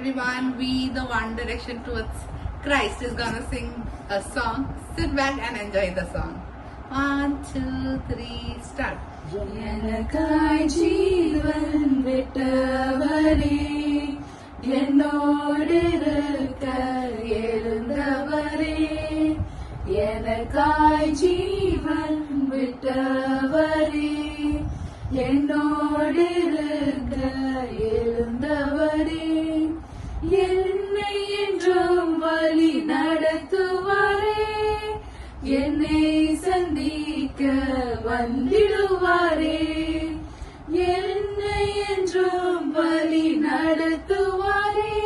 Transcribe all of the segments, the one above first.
Everyone, we the One Direction towards Christ is gonna sing a song. Sit back and enjoy the song. 1, 2, 3, start. எனக்காய் ஜீவன் விட்டவரே, என்னோடு இருக்க எழுந்தவரே, எனக்காய் ஜீவன் விட்டவரே, என்னோடு இருக்க எழுந்தவரே, என்னை என்றும் வழி நடத்துவாரே, என்னை சந்திக்க வந்திடுவாரே, என்னை என்றும் வழி நடத்துவாரே,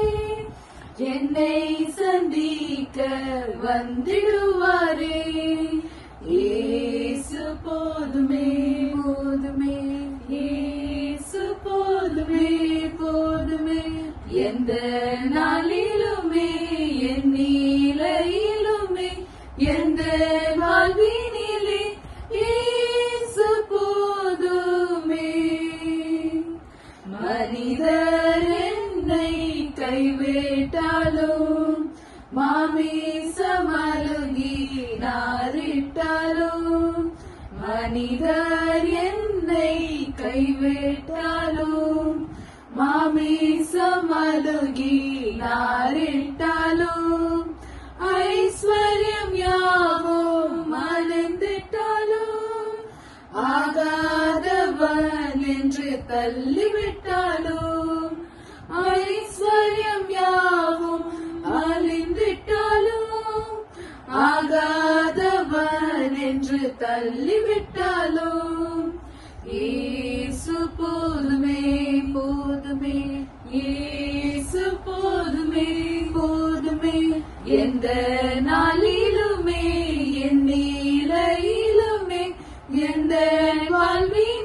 என்னை சந்திக்க வந்திடுவாரே. இயேசு போதுமே போதுமே, இயேசு போதுமே போதுமே, எந்த நாளிலுமே என் நிலையிலுமே எந்த வாழ்வினிலே இயேசு போதுமே. மனிதர் என்னை கைவிட்டாலும், மாமிசமழுகி நாரிட்டாலும், மனிதர் என்னை கைவிட்டாலும், மாமிசமழுகி நாரிட்டாலும், ஐஸ்வர்யம் யாவும் அழிந்திட்டாலும், ஆகாதவன் என்று தள்ளிவிட்டாலும், ஐஸ்வர்யம் யாவும் அழிந்திட்டாலும், ஆகாதவன் என்று தள்ளிவிட்டாலும், இயேசு போதுமே போதுமே, இயேசு போதுமே போதுமே, எந்த நாளிலுமே என் நிலையிலுமே எந்த வாழ்வின்